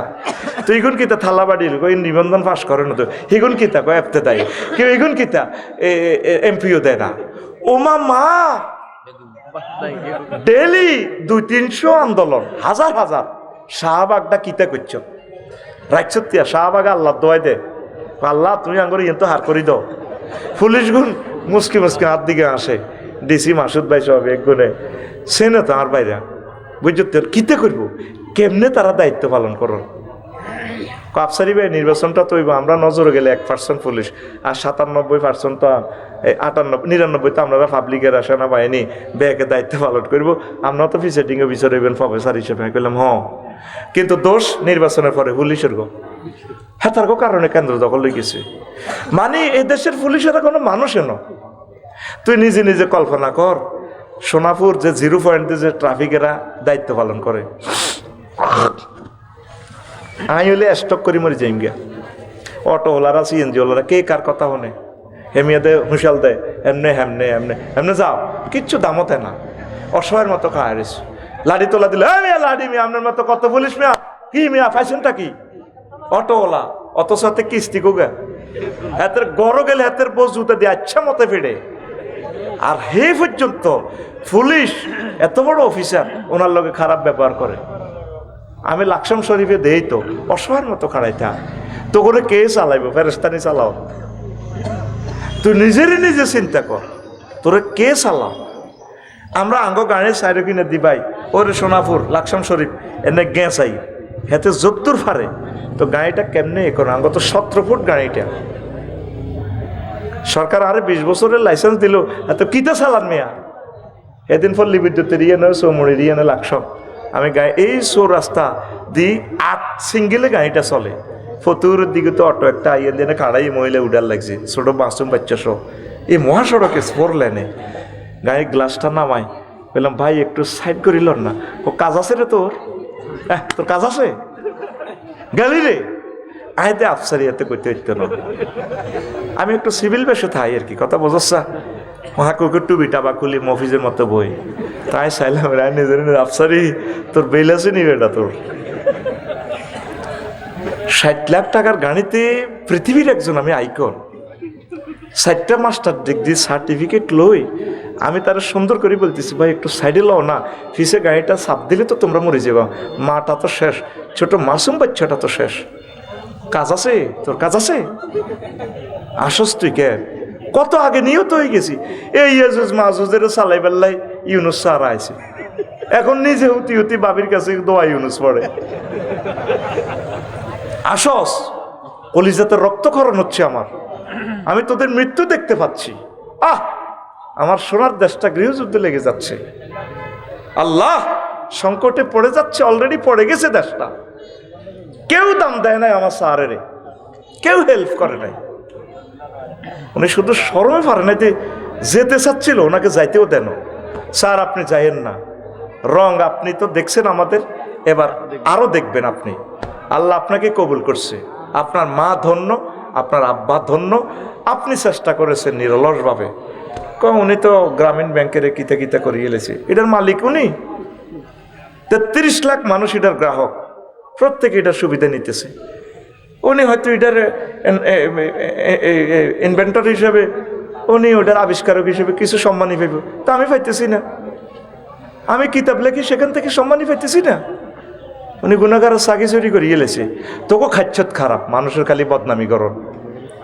তো ইগুন কিতা থালা বাড়ি কই নিবন্ধন পাস করে না, তো হিগুন কিতা কয় এফতে দেয় কেউ, ইগুন কিতা এমপিও দেয় না। ওমা মা, ডেলি 200-300 আন্দোলন, হাজার হাজার। শাহবাগটা কিতা করছ রাখছ তিয়া, শাহবাগ আল্লাহ দোয়াই দে, আল্লাহ তুমি আঙ্গুর ইয়ে তো হার করি দাও। পুলিশ গুণ মুসকি মুসকি হাত দিকে আসে, ডিসি মাসুদ ভাই সব এক গুণে সেনে তো আর বাইরা বুঝছো, কিতে করবো, কেমনে তারা দায়িত্ব পালন করো। আফসারি ভাই নির্বাচনটা তো আমরা নজরে গেলে 1% পুলিশ, আর 97% তো 98-99 তো আমরা পাবলিকের সেনা বাহিনী ব্যাগে দায়িত্ব পালন করবো। আমরা তো প্রিসাইডিংয়ে বিচার হইবেন প্রফেসর হিসেবে করলাম কিন্তু দোষ নির্বাচনের পরে পুলিশের গো, হ্যাঁ তার কারণে কেন্দ্র দখল হয়ে গেছে। মানে এই দেশের পুলিশেরা কোনো মানুষে ন। তুই নিজে নিজে কল্পনা কর, সোনাপুর যে 0 পয়েন্টে যে ট্রাফিকেরা দায়িত্ব পালন করে, আমি হলে স্টক করি মরি যাইম গিয়া। অটোওয়ালারা সিএনজি ওলারা কে কার কথা হনে, হেমিয়া দে হুঁশাল দেয়, এমনে হেমনে এমনে এমনে যাও, কিচ্ছু দামতে না, অসহায়ের মতো খায় রেছ। লাঠি তোলা দিলে মিয়া লাঠি, মিয়া আপনার মতো কত পুলিশ মিয়া, কি মিয়া ফ্যাশনটা কি অটোওয়ালা, অত সাথে কিস্তি কোগা, হাতের গড় গেলে হাতের বোঝ জুতা দিয়ে আচ্ছা মতে ফেড়ে। আর হে পর্যন্ত পুলিশ এত বড় অফিসার ওনার লগে খারাপ ব্যবহার করে। আমি লাকসাম শরীফে দেই তো অসহায়ের মতো খাড়াইতা, তো করে কে চালাইব, ফেরেস্তানি চালাও, তুই নিজেরই নিজে চিন্তা কর, তোরে কে চালাও। আমরা আঙ্গ গাড়ির সাইডে কিনে দিবাই, ওরে সোনাপুর লাকসাম শরীফ এনে গেঁচাই, হেতে যত্তর ফারে, তো গাড়িটা কেমনে এ করে, আঙ্গ তো 17 ফুট গাড়িটা, সরকার আরে 20 বছরের লাইসেন্স দিল, এত কিতা চালান মেয়া। এদিন পল্লী বিদ্যুতের ইয়ে নয়, চৌমুড়ির ইয়ে নয় লাকসাম, আমি গাড়ি এই রাস্তা দি 8 সিঙ্গেলে গাড়িটা চলে। ফতুরের দিকে তো অটো একটা আইয়ের দিনে কাড়াই মহিলা উডার লাগছে, ছোট মাসুম বাচ্চা সহ, এই মহাসড়কে 4 লেনে গাড়ির গ্লাসটা নামাই, বললাম ভাই একটু সাইড করিল না, ও কাজ আছে রে তোর, তোর কাজ আছে গালি রে, আইতে আফসারি এতে করতে হইতো না। আমি একটু সিভিল বেশে থাই আর কি, কথা বোঝাচ্ছা, মহাকুকুর টুবিটা বা খুলি মফিজের মতো বই, তাই চাইলাম রায় নিজের আফসারি তোর বেল আছে নি বেটা তোর। 60 লাখ টাকার গাড়িতে পৃথিবীর একজন আমি আইকন, 4টা মাস্টার ডিগ্রি সার্টিফিকেট লই, আমি তারা সুন্দর করে বলতেছি ভাই একটু সাইডে লও না, ফিসে গাড়িটা চাপ দিলে তো তোমরা মরে যাবা, মাটা তো শেষ, ছোট মাসুম বাচ্চাটা তো শেষ, কাজ আছে তোর, কাজ আছে, আসস তুই কে, কত আগে নিহত হয়ে গেছি। এই মাহুজের চালাই বেল্লাই ইউনুস স্যার আইছে, এখন নিজে হুতি হুতি বাবির কাছে দোয়া ইউনুস পড়ে। আসস, কলিজাতে রক্তক্ষরণ হচ্ছে আমার, আমি তোদের মৃত্যু দেখতে পাচ্ছি। আমার সোনার দেশটা গৃহযুদ্ধে লেগে যাচ্ছে, আল্লাহ সংকটে পড়ে যাচ্ছে, অলরেডি পড়ে গেছে দেশটা। কেউ দাম দেয় নাই আমার স্যারের, কেউ হেল্প করে নাই, উনি শুধু শরমে পারে নাই, যেতে চাচ্ছিল ওনাকে যাইতেও দেন, স্যার আপনি যাইয়েন না, রং আপনি তো দেখছেন আমাদের, এবার আরো দেখবেন আপনি, আল্লাহ আপনাকে কবুল করছে, আপনার মা ধন্য, আপনার আব্বা ধন্য, আপনি চেষ্টা করেছেন নিরলসভাবে, উনি তো গ্রামীণ ব্যাংকের কিতা কিতা করিয়ে এলেছে, এটার মালিক উনি। 33 লাখ মানুষ এটার গ্রাহক, প্রত্যেকে এটার সুবিধা নিতেছে। উনি হয়তো এটার ইনভেন্টর হিসেবে, উনি ওটার আবিষ্কারক হিসেবে কিছু সম্মানই পাইব, তা আমি পাইতেছি না। আমি কিতাব লেখি, সেখান থেকে সম্মানই পাইতেছি না। উনি গুণাগার সাগি চুরি করিয়ে এলেছে, তোকে খাচ্ছত খারাপ, মানুষের খালি বদনামি করো,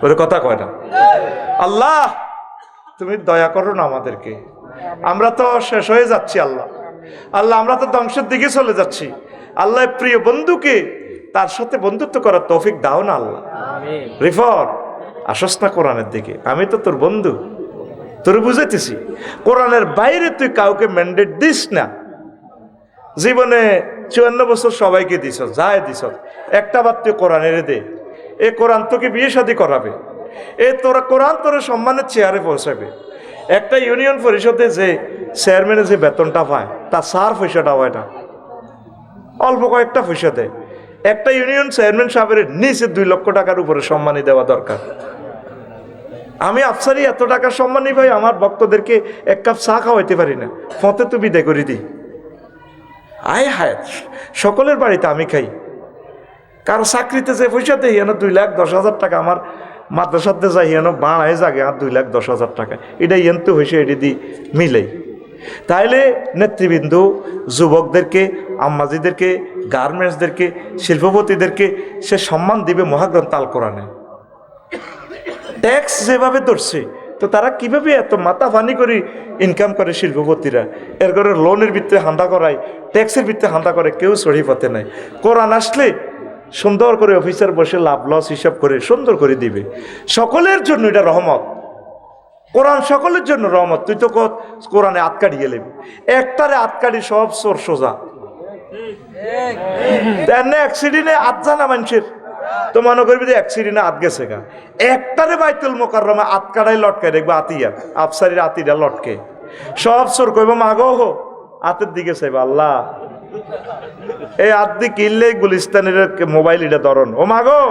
ওর কথা কয় না। আল্লাহ তুমি দয়া করো না আমাদেরকে, আমরা তো শেষ হয়ে যাচ্ছি। আল্লাহ আল্লাহ আমরা তো ধ্বংসের দিকে চলে যাচ্ছি। আল্লাহ প্রিয় বন্ধুকে তার সাথে বন্ধুত্ব করার তৌফিক দাও না আল্লাহ। রিফর আসস না কোরআনের দিকে, আমি তো তোর বন্ধু, তোর বুঝাইতেছি। কোরআনের বাইরে তুই কাউকে ম্যান্ডেট দিস না। জীবনে 54 বছর সবাইকে দিস, যায় দিস, একটা বার তুই কোরআনের দে। এ কোরআন তোকে বিয়ে শাদী করাবে, এ তোরা কোরআন তোরা সম্মানের চেয়ারে পৌঁছাবে। একটা ইউনিয়ন পরিষদে যে চেয়ারম্যানে যে বেতনটা পায়, তার 4 পয়সাটা হয় না, অল্প কয়েকটা পয়সা দেয়। একটা ইউনিয়ন চেয়ারম্যান সাহেবের নিচে 2 লক্ষ টাকার উপরে সম্মানী দেওয়া দরকার। আমি আফসারি এত টাকা সম্মানী ভাই, আমার ভক্তদেরকে 1 কাপ চা খাওয়াইতে পারি না, ফতে তো বিদায় করে দিই। আয় হায়, সকলের বাড়িতে আমি খাই, কারো চাকরিতে যে পয়সা দেয় হেন 2,10,000 টাকা, আমার মাদ্রাসাতে যাই হেন বাড়ায় জাগে আর 2,10,000 টাকা, এটা ইয়েন তো হয়েছে, এটি দিয়ে মিলেই। তাইলে নেতৃবৃন্দ, যুবকদেরকে, আম্মাজিদেরকে, গার্মেন্টসদেরকে, শিল্পপতিদেরকে সে সম্মান দিবে মহাগ্রন্থ আল কোরআনে। ট্যাক্স যেভাবে ধরছে, তো তারা কিভাবে এত মাথা ফানি করে ইনকাম করে শিল্পপতিরা? এর করে লোনের ভিত্তিতে হান্দা করায়, ট্যাক্সের ভিত্তিতে হান্দা করে, কেউ সহি পথে নাই। কোরআন আসলে সুন্দর করে অফিসার বসে লাভ লস হিসাব করে সুন্দর করে দিবে। সকলের জন্য এটা রহমত, কোরআন সকলের জন্য রহমত। তুই তো কোরআনে আটকাড়ি গেলে, একটারে আটকাড়ি সব চোর সোজা, অ্যাক্সিডেন্টে আটজানা মানুষের তো মনে করবি যে অ্যাক্সিডেন্টে আট গেছে গা। একটারে বাইতুল মোকাররমে আটকাড়াই লটকে দেখবো, আতিয়া আফসারির আতিরা লটকে, সব চোর কইব মাগো হো হাতের দিকে চাইব। আল্লাহ এই হাত দিয়ে কিনলে গুলিস্তানের মোবাইল এটা ধরন, ও মাগো,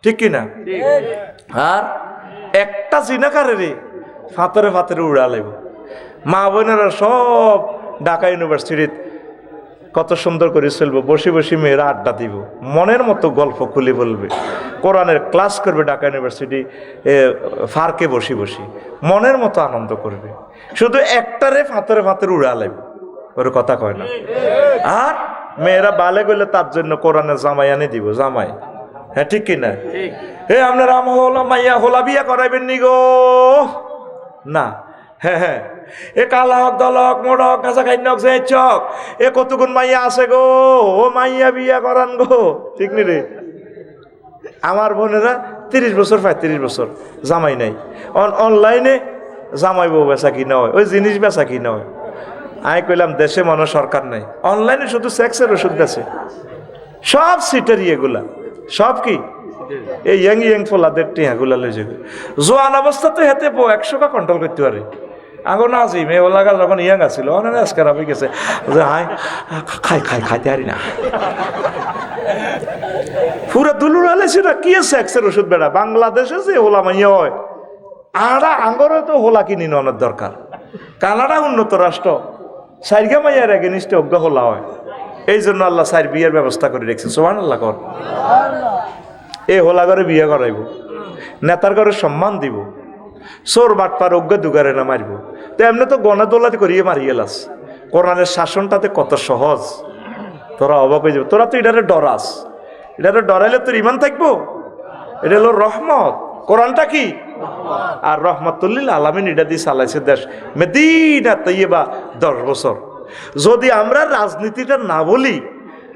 ঠিক কিনা? আর একটা জিনাকারে রে ফাতরে ফাতরে উড়া লাগবে। মা বোনেরা সব ঢাকা ইউনিভার্সিটির কত সুন্দর করে চলবো, বসে বসে মেয়েরা আড্ডা দিব, মনের মতো গল্প খুলে বলবে, কোরআনের ক্লাস করবে ঢাকা ইউনিভার্সিটি ফার্কে বসে বসে, মনের মতো আনন্দ করবে। শুধু একটারে ফাতরে ফাতরে উড়া লাগবে, ওর কথা কয় না। আর মেয়েরা বালে গেলে তার জন্য কোরআনের জামাই আনে দিব, জামাই। হ্যাঁ ঠিক কিনা? হে আপনার মাইয়া হোলা বিয়া করাইবেন নি গো? না। হ্যাঁ হ্যাঁ, এ কালক দলক মোড়ক গাছা খাইনক যে চক, এ কতগুণ মাইয়া আছে গো, ও মাইয়া বিয়া করান গো, ঠিক নি রে? আমার বোনেরা 30 বছর 35 বছর জামাই নাই, অনলাইনে জামাই বউ বেচা কিনা হয়, ওই জিনিস বেচা কিনা হয়। আমি কইলাম দেশে মনে সরকার নাই, অনলাইনে শুধু সেক্সের ওষুধ বেছে, সব সিটারি এগুলা, সব কি এই ইয়াং ফোলাদের টিহাগুলা লই যাবে। জোয়ান অবস্থাতে হেতে 100টা কন্ট্রোল করতে পারে। আগে না আছি মেয়ে লাগা যখন ইয়াং আছিল, অনেক আজকার হয়ে গেছে যে হাই খাইতে পারি না, পুরো দুলুর আলেছি না কি সেক্সের ওষুধ বেড়া। বাংলাদেশে যে হোলা মাইয়া হয়, আড়া আঙ্গরে তো হোলা কিনি নেওয়ার দরকার। কানাডা উন্নত রাষ্ট্র, সাইরগা মাইয়ার এগেনিস্টে অজ্ঞ হোলা হয়, এই জন্য আল্লাহ সাইর বিয়ের ব্যবস্থা করে রেখেছে। সুবহানাল্লাহ কর। এই হোলা ঘরে বিয়ে করাইব, নেতার ঘরে সম্মান দিব, চোর বাটপার অজ্ঞ দুগারে না মারিব। তো এমনি তো গনা দোলাতে করিয়ে মারিয়ে লাস। কোরআনের শাসনটাতে কত সহজ, তোরা অবাক হয়ে যাবে। তোরা তো এটারে ডরাস, এটারে ডরাইলে তোর ইমান থাকবো? এটা হলো রহমত। কোরআনটা কি? আর রহমতুল্লিল আলামিন এটা দিয়ে চালাইছে দেশ মদিনা তৈয়বা 10 বছর। যদি আমরা রাজনীতিটা না বলি,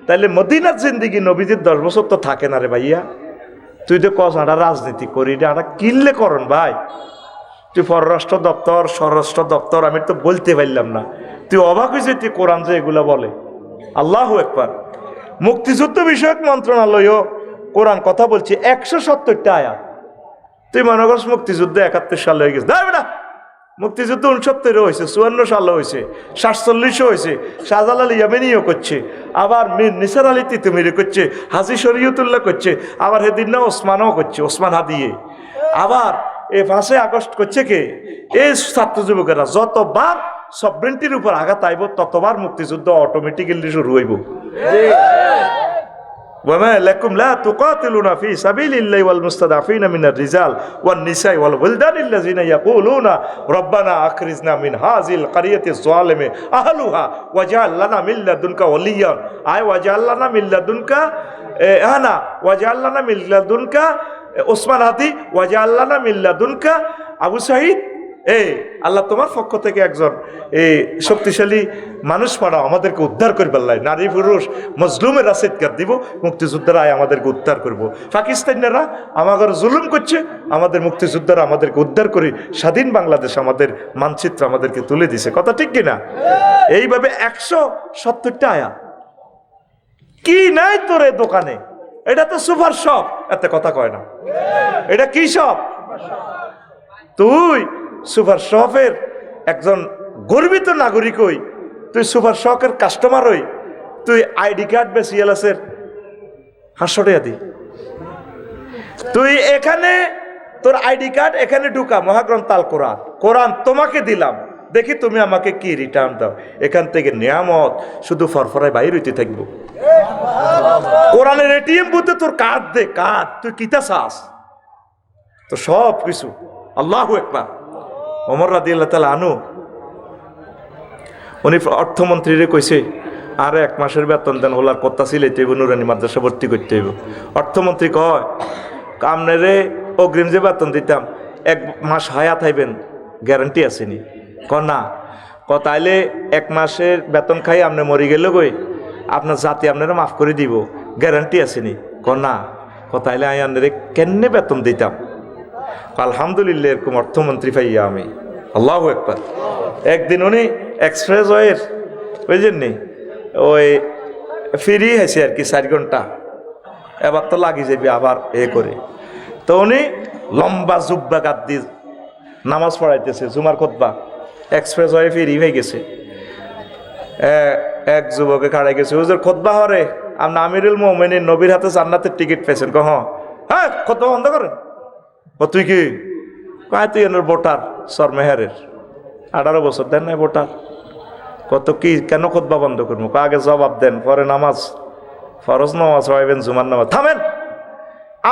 তাহলে মদিনার জিন্দিগি নবীজির 10 বছর তো থাকে না রে ভাইয়া। তুই তো কস আটা রাজনীতি করি, এটা কিনলে করন ভাই। তুই পররাষ্ট্র দপ্তর, স্বরাষ্ট্র দপ্তর, আমি তো বলতে পারলাম না। তুই অবাক হয়েছে তুই কোরআন যে এগুলা বলে। আল্লাহু আকবার। মুক্তিযুদ্ধ বিষয়ক মন্ত্রণালয়ও কোরআন কথা বলছে 170টা আয়াত। তুই মনে করছ মুক্তিযুদ্ধ 71 সালে হয়ে গেছে, না মুক্তিযুদ্ধ 69 হয়েছে, 54 সালে হয়েছে, 47 হয়েছে, শাহজালাল ইয়ামেনিও করছে, আবার মীর নিসার আলী তিতুমিরি করছে, হাজী শরীয়তুল্লাহ করছে, আবার হেদিন না ওসমানও করছে, ওসমান হাদিয়ে। আবার এই 5 আগস্ট করছে কে? এই ছাত্র যুবকেরা। যতবার সবরেন্টির উপর আঘাত আইব ততবার মুক্তিযুদ্ধ অটোমেটিক্যালি শুরু হইব। وما لكم لا تقاتلون في سبيل الله والمستضعفين من الرجال والنساء والولدان الذين يقولون ربنا أخرجنا من هذه القرية الظالم أهلها واجعل لنا من لدنك وليا أي واجعل لنا من لدنك أنا واجعل لنا من لدنك ওসমান হাদি ওয়াজআল লানা মিন লাদুনকা আবু সাঈদ। এই আল্লাহ তোমার পক্ষ থেকে একজন এই শক্তিশালী মানুষ পাঠাও, আমাদেরকে উদ্ধার করবে। আল্লাহ নারী পুরুষ মজলুমের চিৎকার দিব, মুক্তিযোদ্ধারা আমাদেরকে উদ্ধার করব। পাকিস্তানিরা আমাদের জুলুম করছে, আমাদের মুক্তিযোদ্ধারা আমাদেরকে উদ্ধার করে স্বাধীন বাংলাদেশ আমাদের মানচিত্র আমাদেরকে তুলে দিছে। কথা ঠিক কিনা? এইভাবে 170টা আয়াত। কি নাই তোর দোকানে? এটা তো সুপার শপ, এত কথা কয় না। এটা কি শপ? তুই সুপার শপের একজন গর্বিত নাগরিক হই, তুই সুপার শপের কাস্টমার হই, তুই আইডি কার্ড বেশি এলাসের 500 টাকা দি। তুই এখানে তোর আইডি কার্ড এখানে ঢুকা, মহাগ্রন্থ আল কোরআন, কোরআন তোমাকে দিলাম, দেখি তুমি আমাকে কি রিটার্ন দাও। এখান থেকে নিয়ামত শুধু ফরফরায় বাইর হইতে থাকবো। কোরআনের এটিএম বুথে তোর কার্ড দে, কার্ড তুই কিতা চাস, তো সব কিছু। আল্লাহু আকবার। ওমর রাদিয়াল্লাহু তাআলা আনহু উনি অর্থমন্ত্রীরে কইছে, আর 1 মাসের বেতন দেন, হলার কথা সিলাইতে হইব, নুরানি মাদ্রাসা ভর্তি করতে হইব। অর্থমন্ত্রী কয়, আপনারে অগ্রিম যে বেতন দিতাম 1 মাস হায়াত হইবেন, গ্যারান্টি আসেনি? না। তাইলে 1 মাসের বেতন খাই আপনি মরি গেলে গই, আপনার জাতি আপনারা মাফ করে দিব, গ্যারান্টি আসেনি? না। তাইলে আমি আপনারে কেমনে বেতন দিতাম? আলহামদুলিল্লাহ, এরকম অর্থমন্ত্রী পাইয়া আমি। আল্লাহু আকবার। একদিন উনি এক্সপ্রেস ওয়ের বুঝলেন ওই ফ্রি হয়েছে আর কি 4 ঘন্টা, এবার তো লাগি যাবি আবার এ করে। তো উনি লম্বা জুব্বা গাদ্দি নামাজ পড়াইতেছে, জুমার খুতবা, এক্সপ্রেস ওয়ে ফ্রি হয়ে গেছে। এক যুবকে খাড়াই গেছে, হুজুর খুতবা হরে আপনি আমিরুল মুমিনিন নবীর হাতে জান্নাতের টিকিট পেয়েছেন। হ্যাঁ, খুতবা বন্ধ করেন। তুই কি? তুই এনার ভোটার সর মেহেরের, 18 বছর দেন নাই ভোটার। কত কি কেন খুতবা বন্ধ করবো? আগে জবাব দেন, পরে নামাজ, ফরজ নামাজ পড়াইবেন, জুমার নামাজ। থামেন,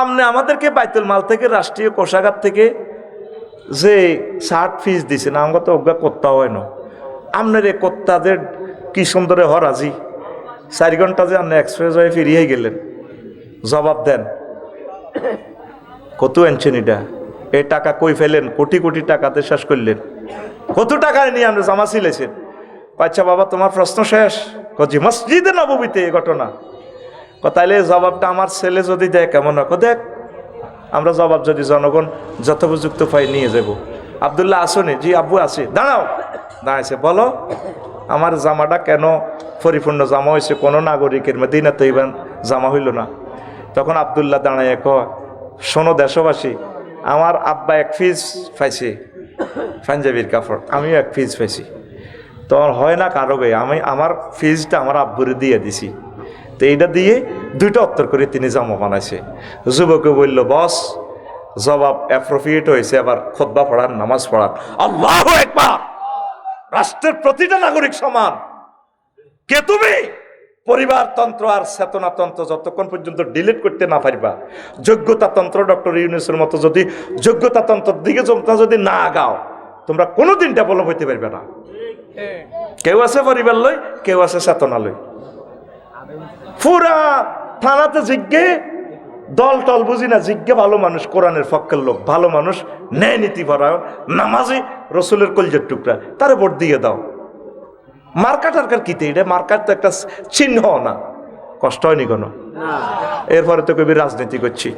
আপনি আমাদেরকে বাইতুল মাল থেকে, রাষ্ট্রীয় কোষাগার থেকে যে 60 ফিস দিছেন, আমাকে তো অজ্ঞা করতে হয় না। আপনার এ কোত্তাদের কি সুন্দরে হরাজি 4 ঘন্টা যে আপনি এক্সপ্রেস হয়ে ফিরিয়ে গেলেন, জবাব দেন। কত আনছেন এটা? এই টাকা কই ফেলেন? কোটি কোটি টাকাতে শেষ করলেন। কত টাকা নিয়ে আপনি জামা সিলেছেন? আচ্ছা বাবা, তোমার প্রশ্ন শেষ? জি, মসজিদে নববীতে এই ঘটনা। তাইলে জবাবটা আমার ছেলে যদি দেয় কেমন হয়? দেখ, আমরা জবাব যদি জনগণ যথোপযুক্ত পাই নিয়ে যাব। আব্দুল্লাহ আসনি? জি আব্বু আছে। দাঁড়াও। দাঁড়াইছে, বলো আমার জামাটা কেন পরিপূর্ণ জামা হয়েছে, কোনো নাগরিকের মদিনাতে ইবান জামা হইল না? তখন আব্দুল্লাহ দাঁড়ায় কয়, শোনো দেশবাসী, আমার আব্বা 1 পিস পাইছে পাঞ্জাবির কাপড়, আমিও 1 পিস পাইছি। তখন হয় না কারো গে, আমি আমার ফিজটা আমার আব্বুরে দিয়ে দিছি। তো এইটা দিয়ে 2টা উত্তর করে তিনি জামা বানাইছে। যুবকে বলল, বস জবাব অ্যাপ্রোপ্রিয়েট হয়েছে, আবার খুতবা পড়ান, নামাজ পড়ান। আল্লাহু আকবার। রাষ্ট্রের প্রতিটা নাগরিক সমান। কে তুমি? পরিবারতন্ত্র আর চেতনাতন্ত্র যতক্ষণ পর্যন্ত ডিলিট করতে না পারবা, যোগ্যতাতন্ত্র ডক্টর ইউনূসের মতো যদি যোগ্যতাতন্ত্রের দিকে যদি না আগাও, তোমরা কোনোদিন ডেভেলপ হইতে পারবে না। কেউ আছে পরিবার লই, কেউ আছে চেতনা লই। পুরা থানাতে জিজ্ঞে দল টল বুঝি না, জিজ্ঞে ভালো মানুষ, কোরআনের পক্ষের লোক, ভালো মানুষ, ন্যায় নীতি পরায়ণ, নামাজি, রসুলের কলজের টুকরা, তারে ভোট দিয়ে দাও। মার্কা টার্কার কিতে? এটা মার্কার তো একটা চিহ্ন না, কষ্ট হয়নি কোনো। এরপরে তো কবি রাজনীতি করছি।